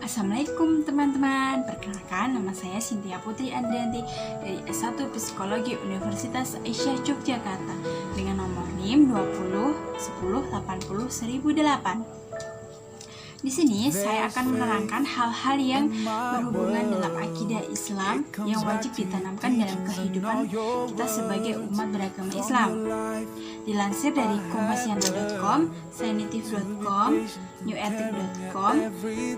Assalamualaikum teman-teman. Perkenalkan, nama saya Cynthia Putri Andrianti dari S1 Psikologi Universitas Aisyah Yogyakarta dengan nomor NIM 20 10 80 1008. Di sini saya akan menerangkan hal-hal yang berhubungan dalam akidah Islam yang wajib ditanamkan dalam kehidupan kita sebagai umat beragama Islam. Dilansir dari kompasiana.com, scientific.com, newetik.com,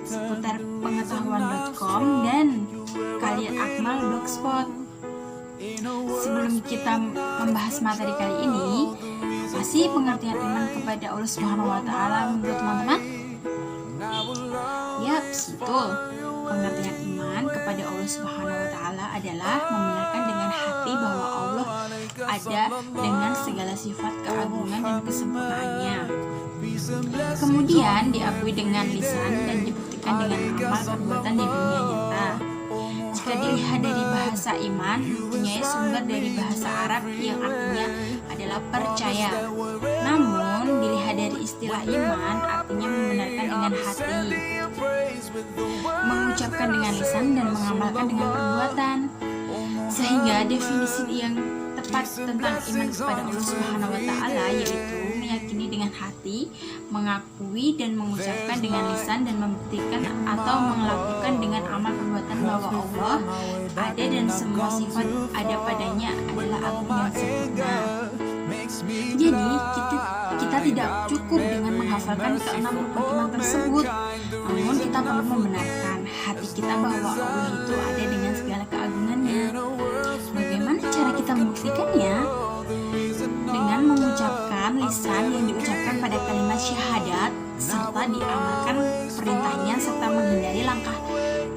seputar pengetahuan.com, dan kalian akmal blogspot. Sebelum kita membahas materi kali ini, apa sih pengertian iman kepada Allah Subhanahu wa Ta'ala menurut teman-teman? Yap, betul. Pengertian iman kepada Allah Subhanahu wa Ta'ala adalah membenarkan dengan hati bahwa Allah ada dengan segala sifat keagungan dan kesempurnaannya. Kemudian diakui dengan lisan dan dibuktikan dengan amal perbuatan di dunia nyata. Jika dilihat dari bahasa iman, mempunyai sumber dari bahasa Arab yang artinya adalah percaya. Namun dilihat dari istilah iman, artinya membenarkan dengan hati, mengucapkan dengan lisan, dan mengamalkan dengan perbuatan. Sehingga definisi yang tepat tentang iman kepada Allah Subhanahu wa Ta'ala yaitu meyakini dengan hati, mengakui dan mengucapkan dengan lisan, dan membuktikan atau melakukan dengan amal perbuatan bahwa Allah ada dan semua sifat ada padanya adalah agung dan sempurna. Jadi kita tidak cukup dengan menghafalkan keenam rukun iman tersebut, namun kita perlu membenarkan hati kita bahwa Allah itu ada dengan segala keagungannya. Bagaimana cara kita membuktikannya? Dengan mengucapkan lisan yang diucapkan pada kalimat syahadat, serta diamalkan perintahnya, serta menghindari langkah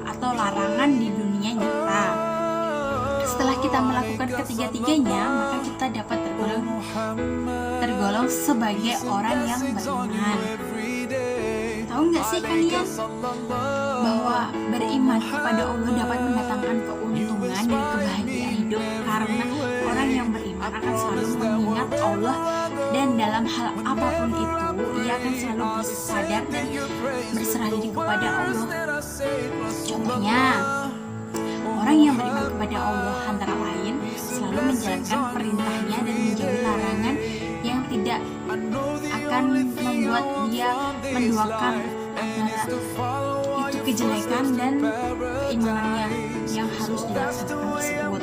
atau larangan di dunia nyata. Setelah kita melakukan ketiga-tiganya, maka kita dapat tergolong sebagai orang yang beriman. Tahu nggak sih kalian bahwa beriman kepada Allah dapat mendatangkan keuntungan dan kebahagiaan hidup, karena orang yang beriman akan selalu mengingat Allah, dan dalam hal apapun itu ia akan selalu bersadar dan berserah diri kepada Allah. Contohnya, orang yang beriman kepada Allah antara lain selalu menjalankan perintahnya dan menjauhi larangan yang tidak akan membuat dia menduakan antara itu kejelekan dan keimanannya yang harus dilaksanakan tersebut.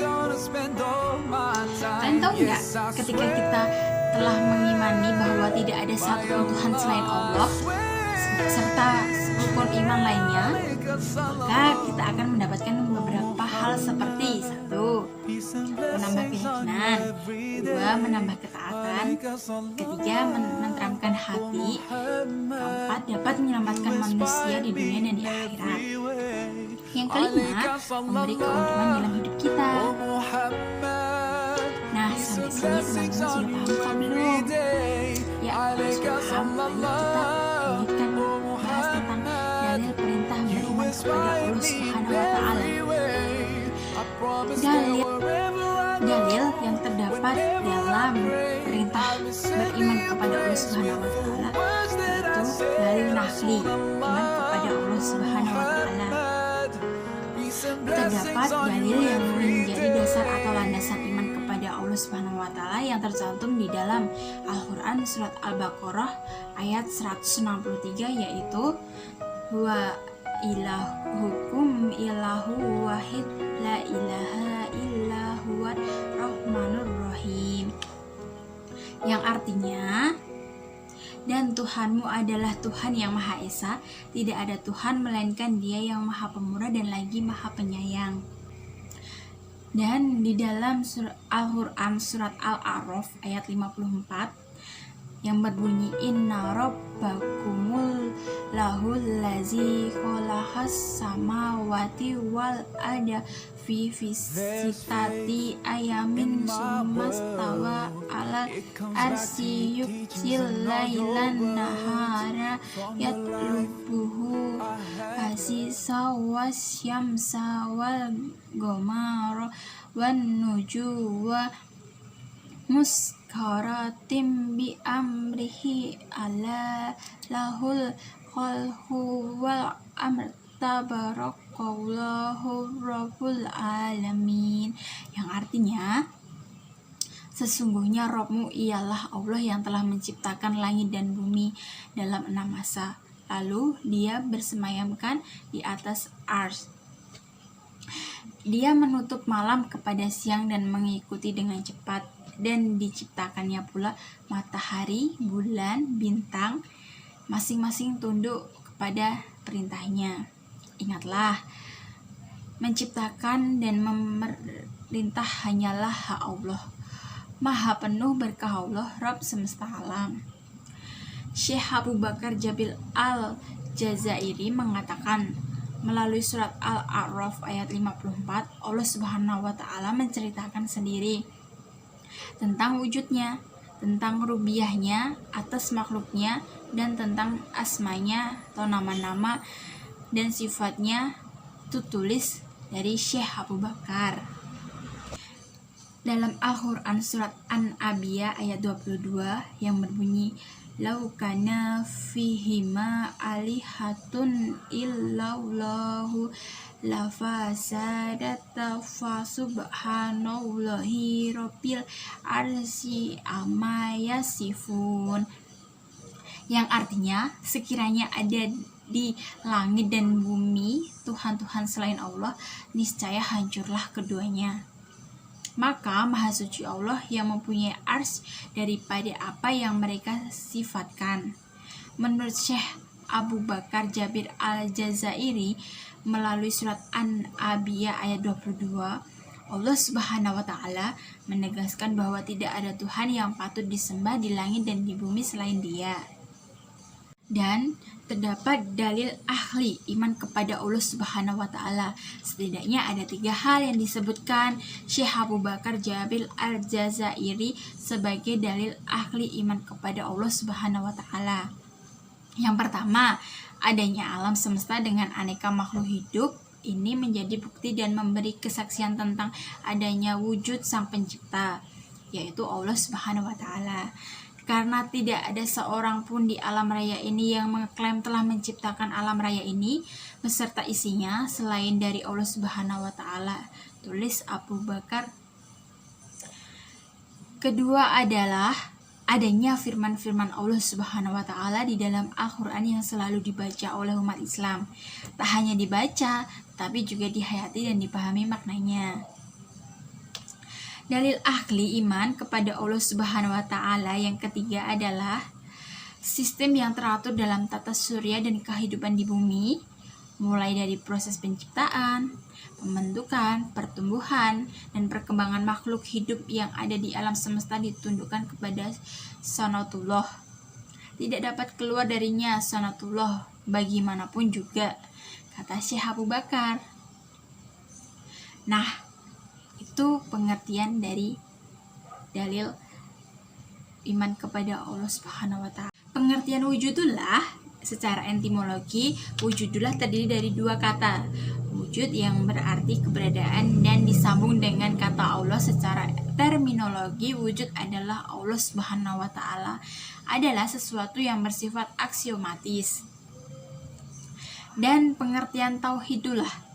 Kalian tahu nggak, ketika kita telah mengimani bahwa tidak ada satu Tuhan selain Allah serta rukun iman lainnya, maka kita akan mendapatkan beberapa hal seperti: 1. Menambah keyakinan, 2. Menambah ketaatan, 3. Menenteramkan hati, 4. Dapat menyelamatkan manusia di dunia dan di akhirat, yang kelima, memberi keuntungan dalam hidup kita. Nah, sampai sini teman-teman sudah paham kok belum? Ya, sudah paham. Mari kita lanjutkan bahas tentang dalil perintah beriman kepada Allah Subhanahu wa Ta'ala. Dalil yang terdapat dalam perintah beriman kepada Allah Subhanahu wa Ta'ala yaitu dalil nafli, iman kepada Allah Subhanahu wa Ta'ala. Terdapat dalil yang menjadi dasar atau landasan iman kepada Allah Subhanahu wa Ta'ala yang tercantum di dalam Al-Quran surat Al-Baqarah ayat 163, yaitu wa ilahukum ilahu wahid la ilaha illa huwa rahmanur rahim, yang artinya, dan Tuhanmu adalah Tuhan yang Maha Esa, tidak ada Tuhan melainkan Dia yang Maha Pemurah dan lagi Maha Penyayang. Dan di dalam Al-Quran surat Al-A'raf ayat 54 yang berbunyi inna rabbakumul lahul lazi khalaqas samawati wal arda fi sitati ayamin sumastawa ala arsy yuksil lailan nahara yatlubuhu hasisa wasyamsa wal qamara wan nujuwa muskaratim bi amrihi ala lahul khalqu wal amr tabarakallahu rabbul alamin, yang artinya sesungguhnya Rabbmu ialah Allah yang telah menciptakan langit dan bumi dalam 6 masa, lalu dia bersemayamkan di atas arsy. Dia menutup malam kepada siang dan mengikuti dengan cepat, dan diciptakannya pula matahari, bulan, bintang, masing-masing tunduk kepada perintahnya. Ingatlah, menciptakan dan memerintah hanyalah hak Allah. Maha penuh berkah Allah, Rabb semesta alam. Syekh Abu Bakar Jabil Al-Jazairi mengatakan, melalui surat Al-A'raf ayat 54, Allah Subhanahu wa Ta'ala menceritakan sendiri tentang wujudnya, tentang rububiyahnya atas makhluknya, dan tentang asmanya atau nama-nama dan sifatnya. Itu tulis dari Syekh Abu Bakar. Dalam Al-Quran surat An-Nabiyah ayat 22 yang berbunyi, Lau kana fihima alihatun illallahu lafasadata fasubhanallahi rabbil arsy amma yasifun, yang artinya sekiranya ada di langit dan bumi Tuhan-Tuhan selain Allah, niscaya hancurlah keduanya. Maka Maha Suci Allah yang mempunyai arsy daripada apa yang mereka sifatkan. Menurut Syekh Abu Bakar Jabir Al-Jazairi, melalui surat An-Nabiyah ayat 22, Allah Subhanahu wa Ta'ala menegaskan bahwa tidak ada Tuhan yang patut disembah di langit dan di bumi selain Dia. Dan terdapat dalil ahli iman kepada Allah Subhanahu wa Ta'ala. Setidaknya ada 3 hal yang disebutkan Syekh Abu Bakar Jabil Al-Jazairi sebagai dalil ahli iman kepada Allah Subhanahu wa Ta'ala. Yang pertama, adanya alam semesta dengan aneka makhluk hidup. Ini menjadi bukti dan memberi kesaksian tentang adanya wujud Sang Pencipta, yaitu Allah Subhanahu wa Ta'ala. Karena tidak ada seorang pun di alam raya ini yang mengklaim telah menciptakan alam raya ini beserta isinya selain dari Allah Subhanahu wa Ta'ala, tulis Abu Bakar. Kedua adalah adanya firman-firman Allah Subhanahu wa Ta'ala di dalam Al-Quran yang selalu dibaca oleh umat Islam. Tak hanya dibaca, tapi juga dihayati dan dipahami maknanya. Dalil ahli iman kepada Allah Subhanahu wa Ta'ala yang ketiga adalah sistem yang teratur dalam tata surya dan kehidupan di bumi, mulai dari proses penciptaan, pembentukan, pertumbuhan, dan perkembangan makhluk hidup yang ada di alam semesta ditundukkan kepada sunatullah. Tidak dapat keluar darinya sunatullah bagaimanapun juga, kata Syekh Abu Bakar. Nah, itu pengertian dari dalil iman kepada Allah Subhanahu wa Ta'ala. Pengertian wujudullah secara etimologi, wujudullah terdiri dari 2 kata. Wujud yang berarti keberadaan dan disambung dengan kata Allah. Secara terminologi, wujud adalah Allah Subhanahu wa Ta'ala adalah sesuatu yang bersifat aksiomatis. Dan pengertian tauhidullah.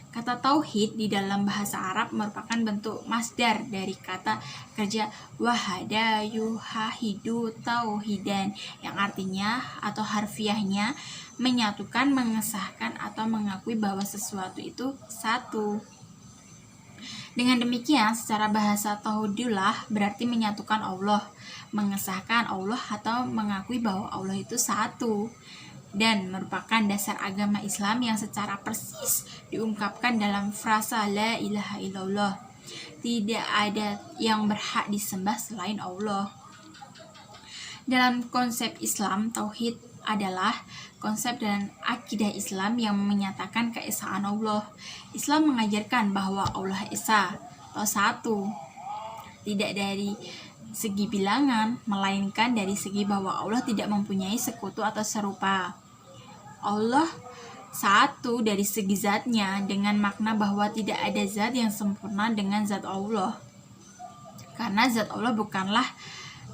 Kata tauhid di dalam bahasa Arab merupakan bentuk masdar dari kata kerja wahada yuhahidu tauhidan, yang artinya atau harfiahnya menyatukan, mengesahkan, atau mengakui bahwa sesuatu itu satu. Dengan demikian, secara bahasa tauhidullah berarti menyatukan Allah, mengesahkan Allah, atau mengakui bahwa Allah itu satu, dan merupakan dasar agama Islam yang secara persis diungkapkan dalam frasa la ilaha illallah. Tidak ada yang berhak disembah selain Allah. Dalam konsep Islam, tauhid adalah konsep dan akidah Islam yang menyatakan keesaan Allah. Islam mengajarkan bahwa Allah esa atau satu, tidak dari segi bilangan, melainkan dari segi bahwa Allah tidak mempunyai sekutu atau serupa. Allah satu dari segi zatnya, dengan makna bahwa tidak ada zat yang sempurna dengan zat Allah. Karena zat Allah bukanlah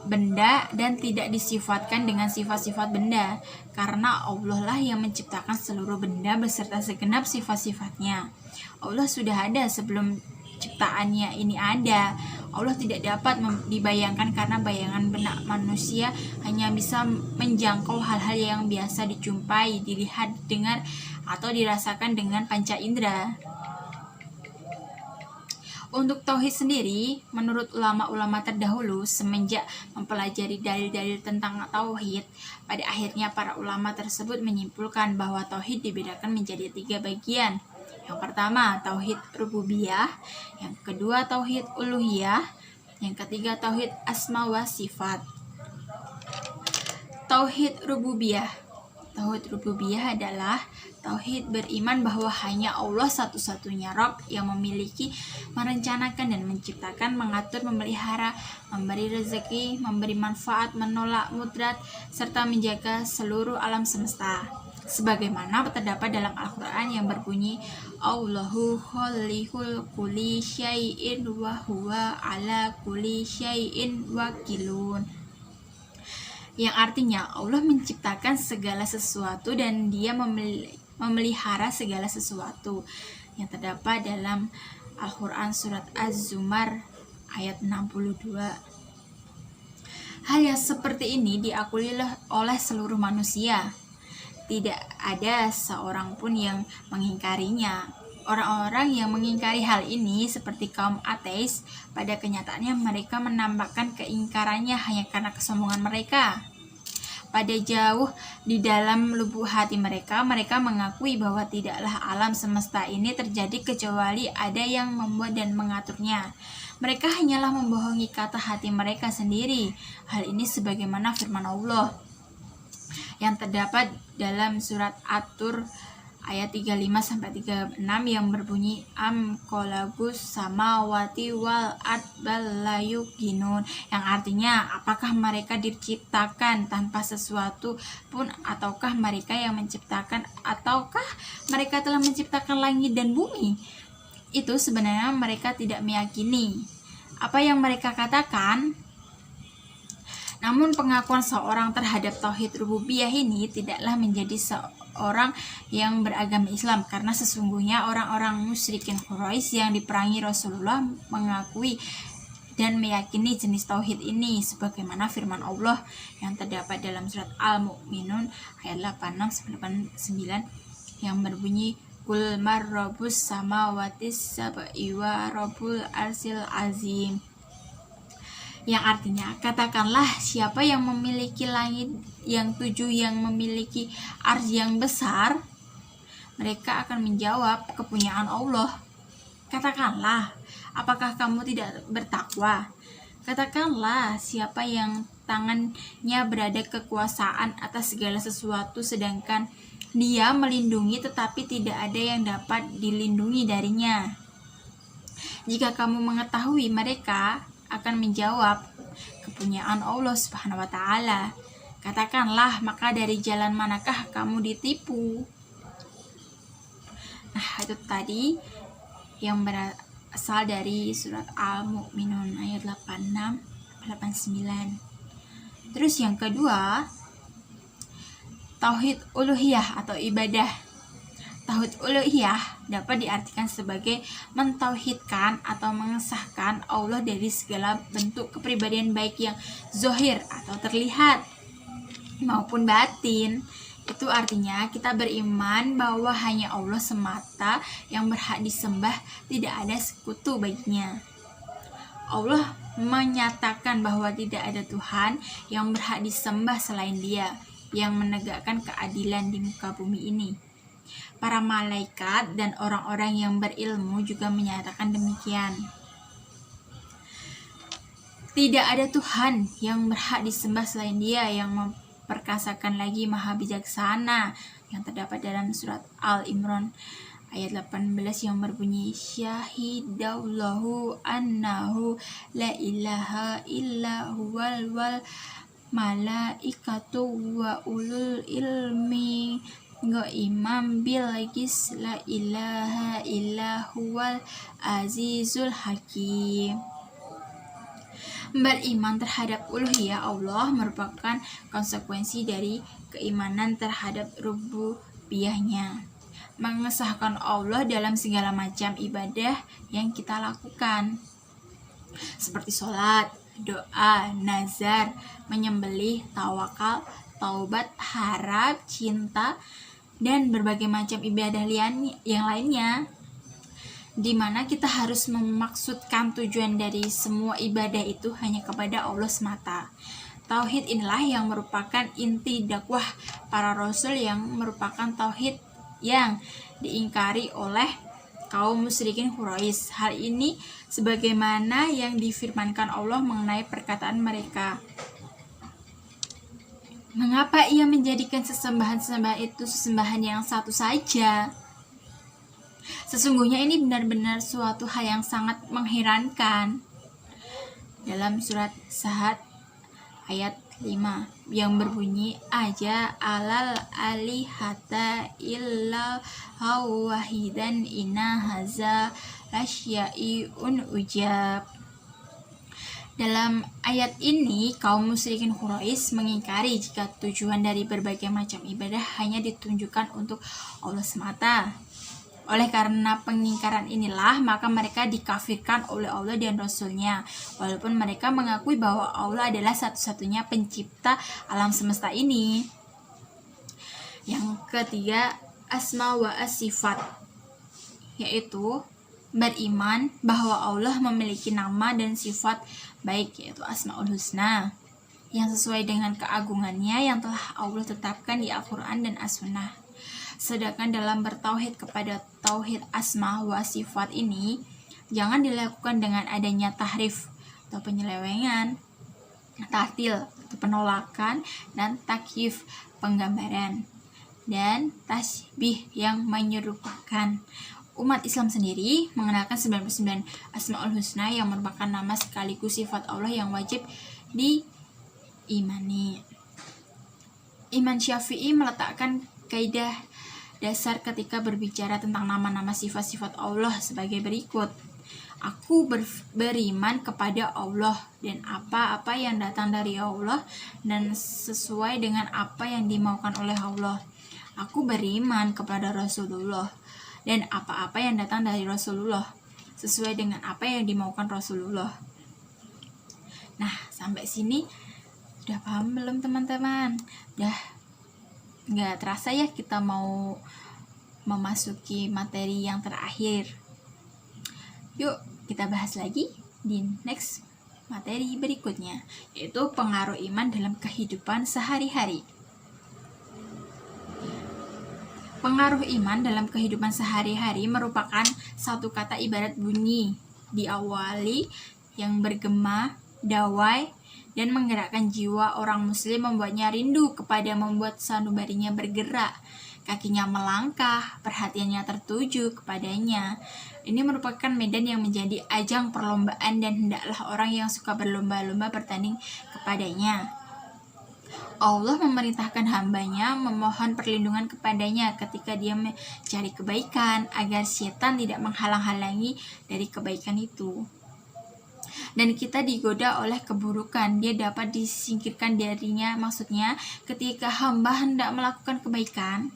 benda dan tidak disifatkan dengan sifat-sifat benda, karena Allah lah yang menciptakan seluruh benda beserta segenap sifat-sifatnya. Allah sudah ada sebelum ciptaannya ini ada. Allah tidak dapat dibayangkan karena bayangan benak manusia hanya bisa menjangkau hal-hal yang biasa dijumpai, dilihat, didengar, atau dirasakan dengan panca indera. Untuk tauhid sendiri, menurut ulama-ulama terdahulu, semenjak mempelajari dalil-dalil tentang tauhid, pada akhirnya para ulama tersebut menyimpulkan bahwa tauhid dibedakan menjadi 3 bagian. Yang pertama, tauhid rububiyah, yang kedua tauhid uluhiyah, yang ketiga tauhid asma wa sifat. Tauhid rububiyah. Tauhid rububiyah adalah tauhid beriman bahwa hanya Allah satu-satunya Rabb yang memiliki, merencanakan dan menciptakan, mengatur, memelihara, memberi rezeki, memberi manfaat, menolak mudarat, serta menjaga seluruh alam semesta. Sebagaimana terdapat dalam Al-Quran yang berbunyi, Allahu khalihul kulli syai'in wa huwa ala kulli syai'in wakilun. Yang artinya Allah menciptakan segala sesuatu dan Dia memelihara segala sesuatu, yang terdapat dalam Al-Quran surat Az-Zumar ayat 62. Hal yang seperti ini diakui oleh seluruh manusia. Tidak ada seorang pun yang mengingkarinya. Orang-orang yang mengingkari hal ini seperti kaum ateis, pada kenyataannya mereka menampakkan keingkarannya hanya karena kesombongan mereka. Pada jauh di dalam lubuk hati mereka mengakui bahwa tidaklah alam semesta ini terjadi kecuali ada yang membuat dan mengaturnya. Mereka hanyalah membohongi kata hati mereka sendiri. Hal ini sebagaimana firman Allah yang terdapat dalam surat At-Tur ayat 35-36 yang berbunyi, am kolagus samawati wal ard bal la yuqinun, yang artinya apakah mereka diciptakan tanpa sesuatu pun, ataukah mereka yang menciptakan, ataukah mereka telah menciptakan langit dan bumi. Itu sebenarnya mereka tidak meyakini apa yang mereka katakan. Namun pengakuan seorang terhadap tauhid rububiyah ini tidaklah menjadi seorang yang beragama Islam, karena sesungguhnya orang-orang musyrikin Quraisy yang diperangi Rasulullah mengakui dan meyakini jenis tauhid ini, sebagaimana firman Allah yang terdapat dalam surat Al-Mu'minun ayat 86-89 yang berbunyi, Qul mar rabbus samawatis sab'i wa rabbul arsil azim, yang artinya katakanlah, siapa yang memiliki langit yang 7, yang memiliki arsy yang besar. Mereka akan menjawab, kepunyaan Allah. Katakanlah, apakah kamu tidak bertakwa? Katakanlah, siapa yang tangannya berada kekuasaan atas segala sesuatu, sedangkan Dia melindungi tetapi tidak ada yang dapat dilindungi darinya. Jika kamu mengetahui, mereka akan menjawab, kepunyaan Allah Subhanahu wa Ta'ala. Katakanlah, maka dari jalan manakah kamu ditipu? Nah, itu tadi yang berasal dari surat Al-Mu'minun ayat 86-89. Terus yang kedua, tauhid uluhiyah atau ibadah. Tauhid uluhiyah dapat diartikan sebagai mentauhidkan atau mengesahkan Allah dari segala bentuk kepribadian, baik yang zahir atau terlihat maupun batin. Itu artinya kita beriman bahwa hanya Allah semata yang berhak disembah, tidak ada sekutu baginya. Allah menyatakan bahwa tidak ada Tuhan yang berhak disembah selain Dia, yang menegakkan keadilan di muka bumi ini. Para malaikat dan orang-orang yang berilmu juga menyatakan demikian. Tidak ada Tuhan yang berhak disembah selain Dia, yang memperkasakan lagi, maha bijaksana, yang terdapat dalam surat Al-Imran ayat 18 yang berbunyi, syahidallahu annahu la ilaha illa huwal wal malaikatu wa ulul ilmi imam bilqis la ilaha illa huwal azizul hakim. Beriman terhadap uluhiyah Allah merupakan konsekuensi dari keimanan terhadap rububiyahnya, mengesahkan Allah dalam segala macam ibadah yang kita lakukan, seperti sholat, doa, nazar, menyembelih, tawakal, taubat, harap, cinta, dan berbagai macam ibadah yang lainnya, di mana kita harus memaksudkan tujuan dari semua ibadah itu hanya kepada Allah semata. Tauhid inilah yang merupakan inti dakwah para rasul, yang merupakan tauhid yang diingkari oleh kaum musyrikin Quraisy. Hal ini sebagaimana yang difirmankan Allah mengenai perkataan mereka. Mengapa ia menjadikan sesembahan-sesembahan itu sesembahan yang satu saja? Sesungguhnya ini benar-benar suatu hal yang sangat mengherankan. Dalam surat Sa'ad ayat 5 yang berbunyi, aja alal alihata illa wahidan inna haza lasyai'un ujab. Dalam ayat ini, kaum musyrikin Quraisy mengingkari jika tujuan dari berbagai macam ibadah hanya ditunjukkan untuk Allah semata. Oleh karena pengingkaran inilah, maka mereka dikafirkan oleh Allah dan Rasul-Nya, walaupun mereka mengakui bahwa Allah adalah satu-satunya pencipta alam semesta ini. Yang ketiga, asma wa sifat, yaitu beriman bahwa Allah memiliki nama dan sifat baik, yaitu Asmaul Husna, yang sesuai dengan keagungannya yang telah Allah tetapkan di Al-Quran dan As-Sunnah. Sedangkan dalam bertauhid kepada tauhid asma wa sifat ini, jangan dilakukan dengan adanya tahrif atau penyelewengan, ta'til atau penolakan, dan takyif penggambaran, dan tasbih yang menyerupakan. Umat Islam sendiri mengenalkan 99 Asmaul Husna yang merupakan nama sekaligus sifat Allah yang wajib diimani. Imam Syafi'i meletakkan kaidah dasar ketika berbicara tentang nama-nama sifat-sifat Allah sebagai berikut. Aku beriman kepada Allah dan apa-apa yang datang dari Allah dan sesuai dengan apa yang dimaukan oleh Allah. Aku beriman kepada Rasulullah dan apa-apa yang datang dari Rasulullah sesuai dengan apa yang dimaukan Rasulullah. Nah, sampai sini udah paham belum teman-teman? Udah nggak terasa ya kita mau memasuki materi yang terakhir. Yuk kita bahas lagi di next materi berikutnya, yaitu pengaruh iman dalam kehidupan sehari-hari. Pengaruh iman dalam kehidupan sehari-hari merupakan satu kata ibarat bunyi diawali yang bergema, dawai, dan menggerakkan jiwa orang muslim, membuatnya rindu kepada membuat sanubarinya bergerak, kakinya melangkah, perhatiannya tertuju kepadanya. Ini merupakan medan yang menjadi ajang perlombaan dan hendaklah orang yang suka berlomba-lomba bertanding kepadanya. Allah memerintahkan hambanya memohon perlindungan kepadanya ketika dia mencari kebaikan, agar setan tidak menghalang-halangi dari kebaikan itu. Dan kita digoda oleh keburukan, dia dapat disingkirkan darinya. Maksudnya ketika hamba hendak melakukan kebaikan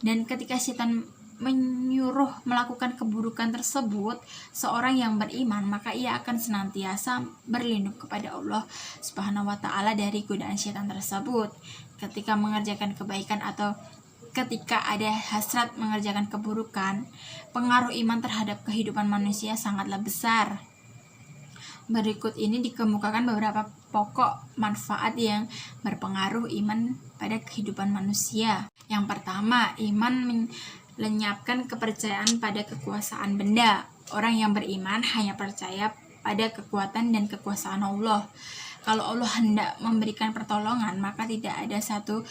dan ketika setan menyuruh melakukan keburukan tersebut, seorang yang beriman maka ia akan senantiasa berlindung kepada Allah Subhanahu wa Ta'ala dari godaan setan tersebut. Ketika mengerjakan kebaikan atau ketika ada hasrat mengerjakan keburukan, pengaruh iman terhadap kehidupan manusia sangatlah besar. Berikut ini dikemukakan beberapa pokok manfaat yang berpengaruh iman pada kehidupan manusia. Yang pertama, iman melenyapkan kepercayaan pada kekuasaan benda. Orang yang beriman hanya percaya pada kekuatan dan kekuasaan Allah. Kalau Allah hendak memberikan pertolongan, maka tidak ada satu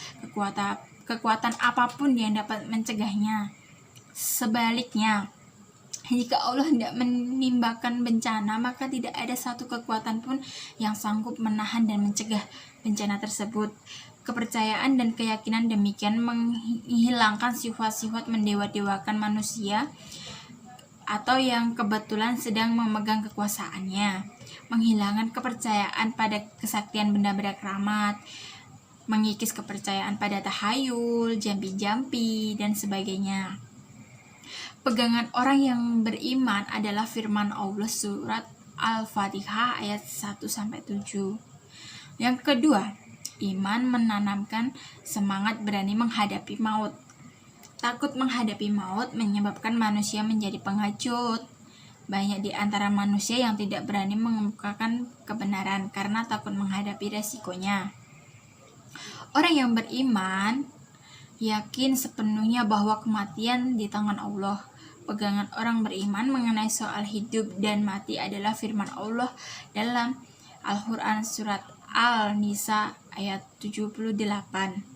kekuatan apapun yang dapat mencegahnya. Sebaliknya, jika Allah hendak menimpakan bencana, maka tidak ada satu kekuatan pun yang sanggup menahan dan mencegah bencana tersebut. Kepercayaan dan keyakinan demikian menghilangkan sifat-sifat mendewa-dewakan manusia atau yang kebetulan sedang memegang kekuasaannya. menghilangkan kepercayaan pada kesaktian benda-benda keramat, mengikis kepercayaan pada tahayul, jampi-jampi, dan sebagainya. Pegangan orang yang beriman adalah firman Allah surat Al-Fatihah ayat 1-7. Yang kedua, iman menanamkan semangat berani menghadapi maut. Takut menghadapi maut menyebabkan manusia menjadi pengecut. Banyak di antara manusia yang tidak berani mengemukakan kebenaran karena takut menghadapi resikonya. Orang yang beriman yakin sepenuhnya bahwa kematian di tangan Allah. Pegangan orang beriman mengenai soal hidup dan mati adalah firman Allah dalam Al-Quran surat Al-Nisa ayat 78.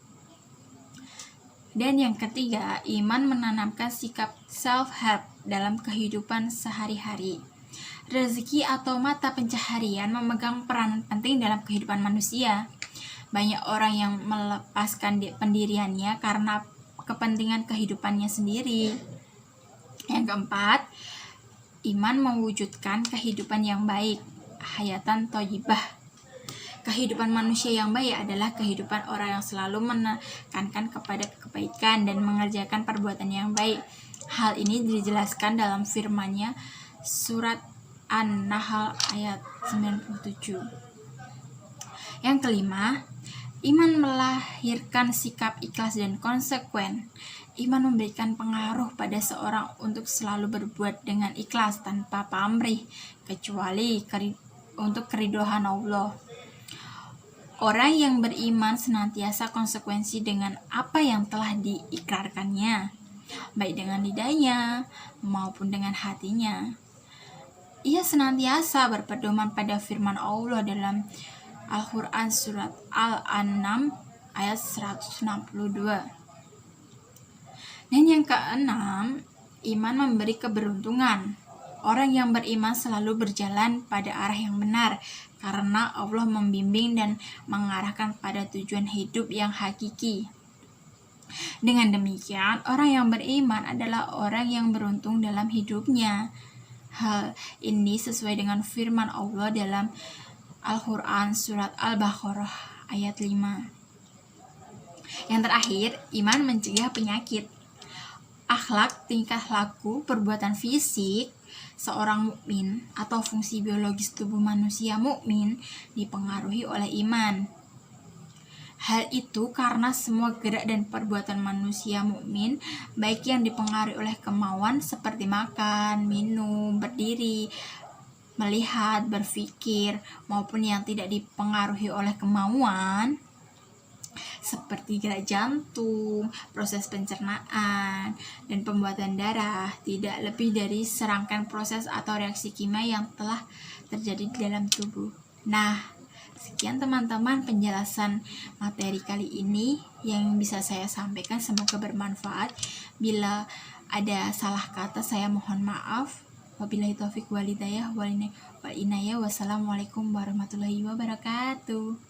Dan yang ketiga, iman menanamkan sikap self-help dalam kehidupan sehari-hari. Rezeki atau mata pencaharian memegang peranan penting dalam kehidupan manusia. Banyak orang yang melepaskan pendiriannya karena kepentingan kehidupannya sendiri. Yang keempat, iman mewujudkan kehidupan yang baik, hayatan thayyibah. Kehidupan manusia yang baik adalah kehidupan orang yang selalu menekankan kepada kebaikan dan mengerjakan perbuatan yang baik. Hal ini dijelaskan dalam firman-Nya surat An-Nahl ayat 97. Yang kelima, iman melahirkan sikap ikhlas dan konsekuen. Iman memberikan pengaruh pada seorang untuk selalu berbuat dengan ikhlas tanpa pamrih, kecuali untuk keridhaan Allah. Orang yang beriman senantiasa konsekuensi dengan apa yang telah diikrarkannya, baik dengan lidahnya maupun dengan hatinya. Ia senantiasa berpedoman pada firman Allah dalam Al-Quran surat Al-An'am ayat 162. Dan yang keenam, iman memberi keberuntungan. Orang yang beriman selalu berjalan pada arah yang benar karena Allah membimbing dan mengarahkan pada tujuan hidup yang hakiki. Dengan demikian, orang yang beriman adalah orang yang beruntung dalam hidupnya. Hal ini sesuai dengan firman Allah dalam Al-Quran surat Al-Baqarah ayat 5. Yang terakhir, iman mencegah penyakit. Akhlak, tingkah laku, perbuatan fisik seorang mukmin atau fungsi biologis tubuh manusia mukmin dipengaruhi oleh iman. Hal itu karena semua gerak dan perbuatan manusia mukmin, baik yang dipengaruhi oleh kemauan seperti makan, minum, berdiri, melihat, berpikir, maupun yang tidak dipengaruhi oleh kemauan seperti gerak jantung, proses pencernaan, dan pembuatan darah, tidak lebih dari serangkaian proses atau reaksi kimia yang telah terjadi di dalam tubuh. Nah, sekian teman-teman penjelasan materi kali ini yang bisa saya sampaikan, semoga bermanfaat. Bila ada salah kata saya mohon maaf. Wabillahi taufiq wal hidayah wal inayah. Wassalamualaikum warahmatullahi wabarakatuh.